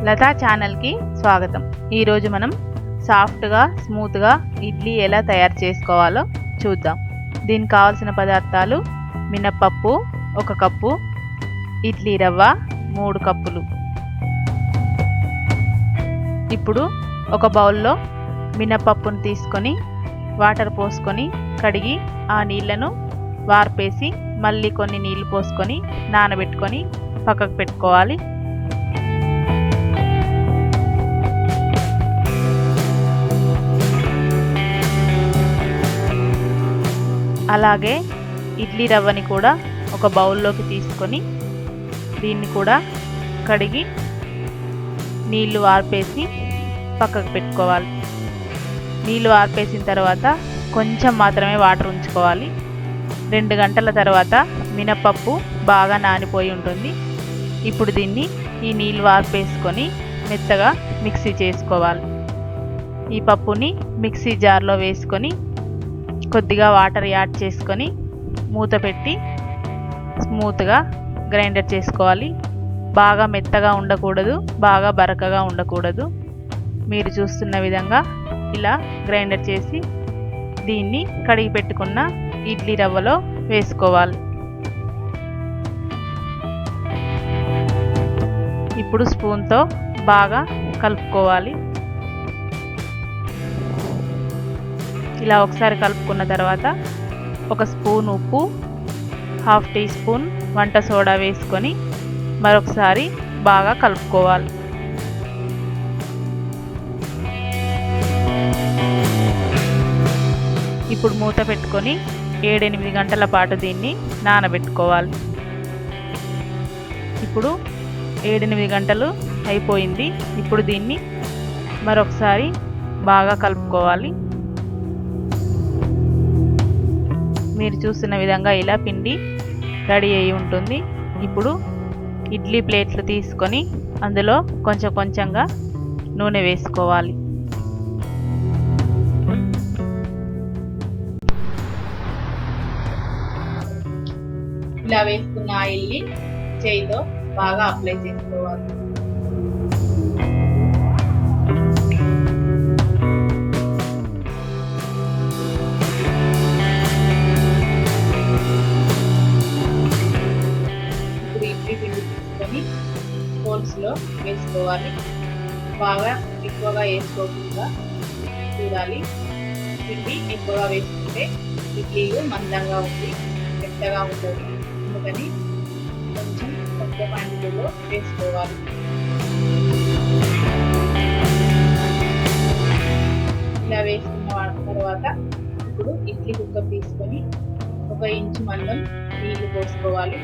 లతా ఛానల్కి స్వాగతం. ఈరోజు మనం సాఫ్ట్గా స్మూత్గా ఇడ్లీ ఎలా తయారు చేసుకోవాలో చూద్దాం. దీనికి కావాల్సిన పదార్థాలు: మినప్పప్పు 1 కప్పు, ఇడ్లీ రవ్వ 3 కప్పులు. ఇప్పుడు ఒక బౌల్లో మినప్పప్పును తీసుకొని వాటర్ పోసుకొని కడిగి ఆ నీళ్లను వార్పేసి మళ్ళీ కొన్ని నీళ్లు పోసుకొని నానబెట్టుకొని పక్కకు పెట్టుకోవాలి. అలాగే ఇడ్లీ రవ్వని కూడా ఒక బౌల్లోకి తీసుకొని దీన్ని కూడా కడిగి నీళ్లు వార్పేసి పక్కకు పెట్టుకోవాలి. నీళ్లు వార్పేసిన తర్వాత కొంచెం మాత్రమే వాటర్ ఉంచుకోవాలి. 2 గంటల తర్వాత మినప్పప్పు బాగా నానిపోయి ఉంటుంది. ఇప్పుడు దీన్ని ఈ నీళ్లు వార్పేసుకొని మెత్తగా మిక్సీ చేసుకోవాలి. ఈ పప్పుని మిక్సీ జార్లో వేసుకొని కొద్దిగా వాటర్ యాడ్ చేసుకొని మూత పెట్టి స్మూత్గా గ్రైండర్ చేసుకోవాలి. బాగా మెత్తగా ఉండకూడదు, బాగా బరకగా ఉండకూడదు. మీరు చూస్తున్న విధంగా ఇలా గ్రైండర్ చేసి దీన్ని కడిగి పెట్టుకున్న ఇడ్లీ రవ్వలో వేసుకోవాలి. ఇప్పుడు స్పూన్తో బాగా కలుపుకోవాలి. ఇలా ఒకసారి కలుపుకున్న తర్వాత 1 స్పూన్ ఉప్పు, 1/2 టీ స్పూన్ వంట సోడా వేసుకొని మరొకసారి బాగా కలుపుకోవాలి. ఇప్పుడు మూత పెట్టుకొని 7-8 గంటల పాటు దీన్ని నానబెట్టుకోవాలి. ఇప్పుడు 7-8 గంటలు అయిపోయింది. ఇప్పుడు దీన్ని మరొకసారి బాగా కలుపుకోవాలి. మీరు చూస్తున్న విధంగా ఇలా పిండి రెడీ అయి ఉంటుంది. ఇప్పుడు ఇడ్లీ ప్లేట్లు తీసుకొని అందులో కొంచెం కొంచెంగా నూనె వేసుకోవాలి. ఇలా వేసుకున్న ఆయిల్ని చేయితో బాగా అప్లై చేసుకోవాలి. హోల్స్లో వేసుకోవాలి. బాగా ఎక్కువగా వేసుకోకుండా చూడాలి. పిండి ఎక్కువగా వేసుకుంటే ఇడ్లీలు మందంగా ఉంది, మెత్తగా ఉంటుంది. అందుకని కొంచెం తక్కువ క్వాంటిటీలో వేసుకోవాలి. ఇలా వేసుకున్న తర్వాత ఇప్పుడు ఇడ్లీ కుక్కర్ తీసుకొని 1 ఇంచు మందం నీళ్లు పోసుకోవాలి.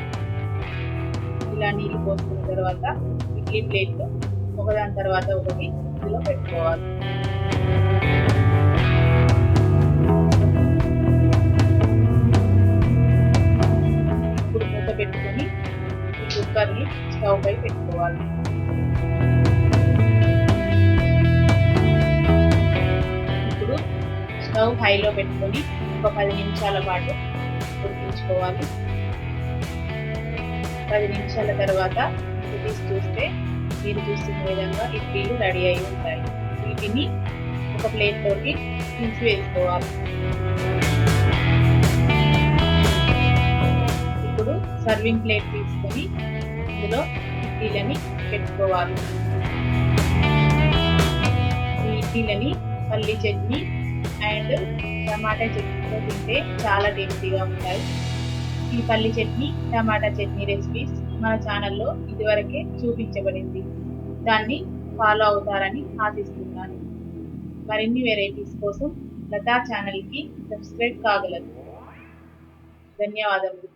ఇలా నీళ్ళు పోసుకున్న తర్వాత ఇడ్లీ ప్లేట్లు ఒకదాని తర్వాత ఒకటి ఇందులో పెట్టుకోవాలి. ఇప్పుడు మూత పెట్టుకొని ఈ కుక్కర్ని స్టవ్ పై పెట్టుకోవాలి. ఇప్పుడు స్టవ్ హైలో పెట్టుకొని ఒక 10 నిమిషాల పాటు ఉడికించుకోవాలి. 10 నిమిషాల తర్వాత తీసి చూస్తే మీరు చూస్తున్న విధంగా ఇడ్లీలు రెడీ అయి ఉంటాయి. వీటిని ఒక ప్లేట్లోకి తీసి వేసుకోవాలి. ఇప్పుడు సర్వింగ్ ప్లేట్ తీసుకొని ఇందులో ఇడ్లీలని పెట్టుకోవాలి. ఈ ఇడ్లీలని పల్లీ చట్నీ అండ్ టమాటా చట్నీతో తింటే చాలా టేస్టీగా ఉంటాయి. ఈ పల్లి చట్నీ, టమాటా చట్నీ రెసిపీస్ మన ఛానల్లో ఇదివరకే చూపించబడింది. దాన్ని ఫాలో అవుతారని ఆశిస్తున్నాను. మరిన్ని వెరైటీస్ కోసం లతా ఛానల్కి సబ్స్క్రైబ్ కాగలరు. ధన్యవాదములు.